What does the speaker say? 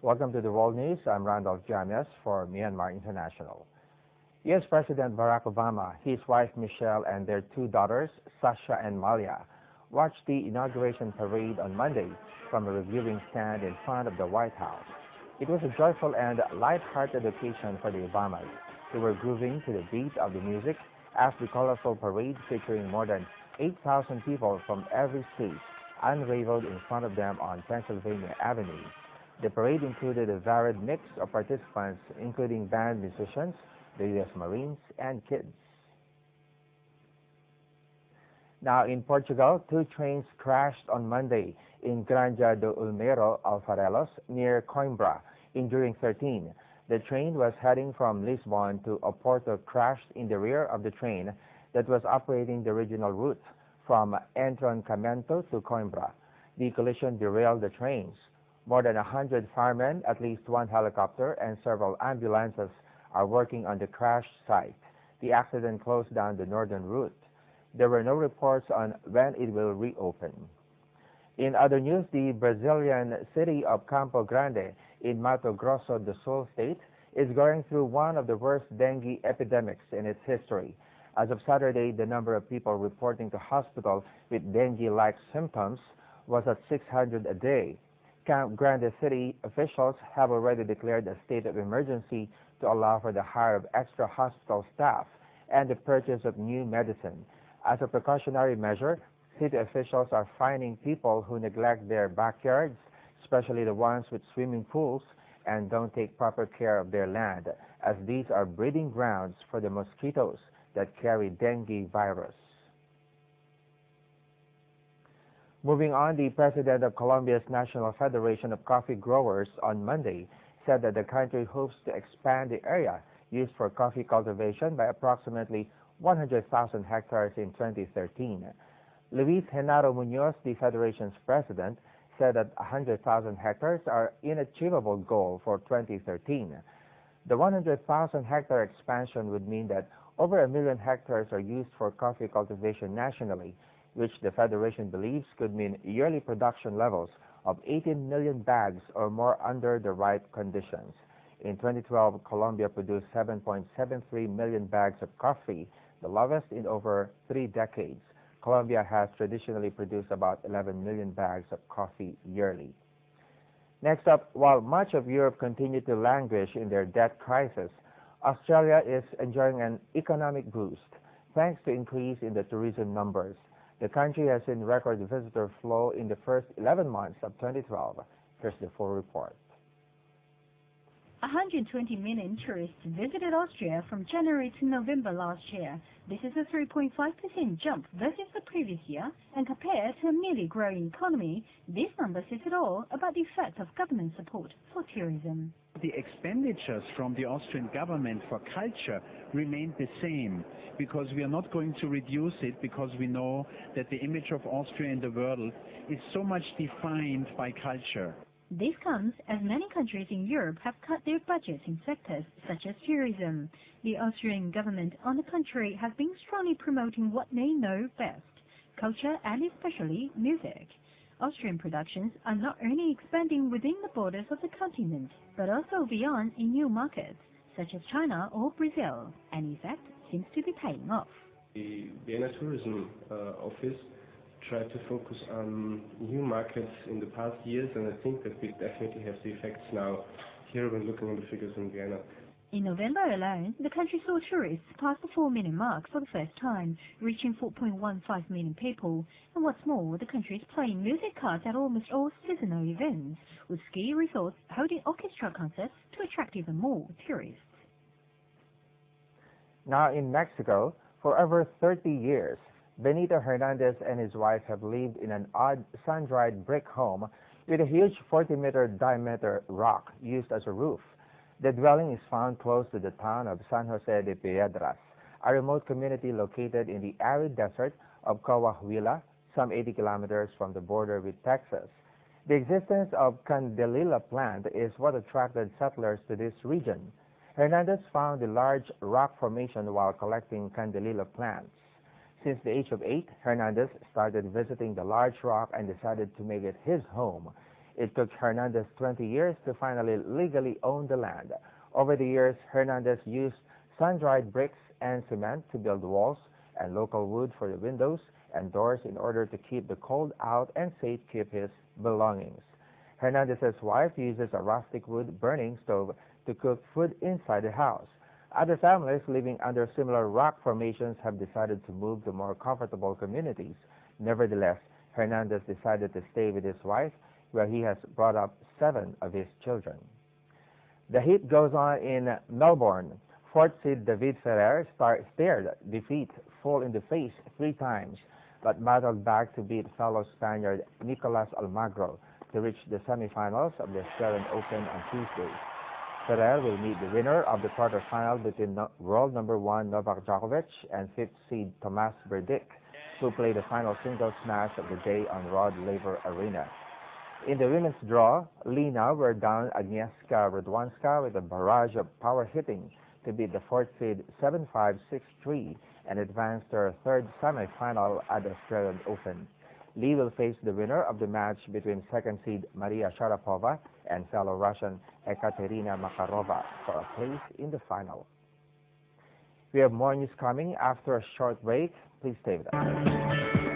Welcome to the World News. I'm Randolf Jamias for Myanmar International. U.S. President Barack Obama, his wife Michelle, and their two daughters, Sasha and Malia, watched the inauguration parade on Monday from a reviewing stand in front of the White House. It was a joyful and light-hearted occasion for the Obamas, who were grooving to the beat of the music as the colorful parade featuring more than 8,000 people from every state unraveled in front of them on Pennsylvania Avenue. The parade included a varied mix of participants, including band musicians, the U.S. Marines, and kids. Now, in Portugal, two trains crashed on Monday in Granja do Ulmeiro, Alfarelos, near Coimbra, injuring 13. The train was heading from Lisbon to Oporto, crashed in the rear of the train that was operating the regional route from Entroncamento to Coimbra. The collision derailed the trains. More than 100 firemen, at least one helicopter, and several ambulances are working on the crash site. The accident closed down the northern route. There were no reports on when it will reopen. In other news, the Brazilian city of Campo Grande in Mato Grosso do Sul state is going through one of the worst dengue epidemics in its history. As of Saturday, the number of people reporting to hospital with dengue-like symptoms was at 600 a day. Campo Grande city officials have already declared a state of emergency to allow for the hire of extra hospital staff and the purchase of new medicine. As a precautionary measure, city officials are fining people who neglect their backyards, especially the ones with swimming pools, and don't take proper care of their land, as these are breeding grounds for the mosquitoes that carry dengue virus. Moving on, the president of Colombia's National Federation of Coffee Growers on Monday said that the country hopes to expand the area used for coffee cultivation by approximately 100,000 hectares in 2013. Luis Genaro Munoz, the federation's president, said that 100,000 hectares are an achievable goal for 2013. The 100,000 hectare expansion would mean that over 1 million hectares are used for coffee cultivation nationally, which the Federation believes could mean yearly production levels of 18 million bags or more under the right conditions. In 2012, Colombia produced 7.73 million bags of coffee, the lowest in over 3 decades. Colombia has traditionally produced about 11 million bags of coffee yearly. Next up, while much of Europe continued to languish in their debt crisis, Australia is enjoying an economic boost thanks to increase in the tourism numbers. The country has seen record visitor flow in the first 11 months of 2012. Here's the full report. 120 million tourists visited Austria from January to November last year. This is a 3.5% jump versus the previous year, and compared to a merely growing economy, this number says it all about the effect of government support for tourism. The expenditures from the Austrian government for culture remain the same, because we are not going to reduce it, because we know that the image of Austria in the world is so much defined by culture. This comes as many countries in Europe have cut their budgets in sectors such as tourism. The Austrian government, on the contrary, has been strongly promoting what they know best, culture and especially music. Austrian productions are not only expanding within the borders of the continent, but also beyond in new markets, such as China or Brazil, and effect seems to be paying off. The Vienna Tourism Office tried to focus on new markets in the past years, and I think that we definitely have the effects now here when looking at the figures in Vienna. In November alone, the country saw tourists pass the 4 million mark for the first time, reaching 4.15 million people. And what's more, the country is playing music cards at almost all seasonal events, with ski resorts holding orchestra concerts to attract even more tourists. Now in Mexico, for over 30 years, Benito Hernandez and his wife have lived in an odd sun-dried brick home with a huge 40-meter diameter rock used as a roof. The dwelling is found close to the town of San Jose de Piedras, a remote community located in the arid desert of Coahuila, some 80 kilometers from the border with Texas. The existence of Candelilla plant is what attracted settlers to this region. Hernandez found the large rock formation while collecting Candelilla plants. Since the age of 8, Hernandez started visiting the large rock and decided to make it his home. It took Hernandez 20 years to finally legally own the land. Over the years, Hernandez used sun-dried bricks and cement to build walls and local wood for the windows and doors in order to keep the cold out and safekeep his belongings. Hernandez's wife uses a rustic wood burning stove to cook food inside the house. Other families living under similar rock formations have decided to move to more comfortable communities. Nevertheless, Hernandez decided to stay with his wife, where he has brought up 7 of his children. The heat goes on in Melbourne. Fourth seed David Ferrer stared defeat full in the face 3 times, but battled back to beat fellow Spaniard Nicolas Almagro to reach the semifinals of the Australian Open on Tuesday. Ferrer will meet the winner of the quarterfinal between world number 1 Novak Djokovic and 5th seed Tomas Berdych, who play the final singles match of the day on Rod Laver Arena. In the women's draw, Lina were down Agnieszka Radwanska with a barrage of power hitting to beat the 4th seed 7-5, 6-3 and advance to her 3rd semi-final at the Australian Open. Lee will face the winner of the match between 2nd seed Maria Sharapova and fellow Russian Ekaterina Makarova for a place in the final. We have more news coming after a short break. Please stay with us.